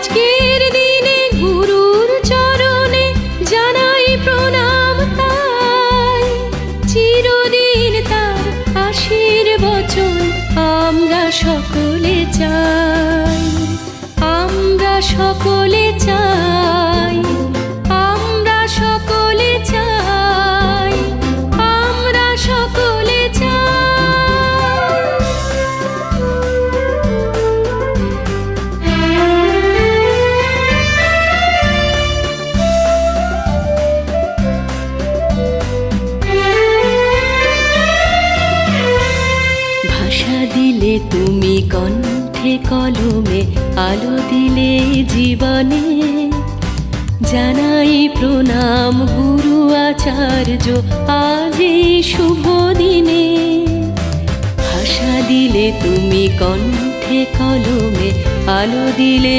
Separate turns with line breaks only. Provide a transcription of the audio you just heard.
আজকের দিনে গুরুর চরণে জানাই প্রণাম তাই, চিরদিন তার আশীর্বচন আমরা সকলে চাই, আমরা সকলে চাই, আমরা সকলে চাই, আমরা সকলে ভাষা দিলে তুমি কণ্ঠে কলমে, আলো দিলে জীবনে, জানাই প্রণাম গুরু আচার্য আজ এই শুভ দিনে। ভাষা দিলে তুমি কণ্ঠে কলমে, আলো দিলে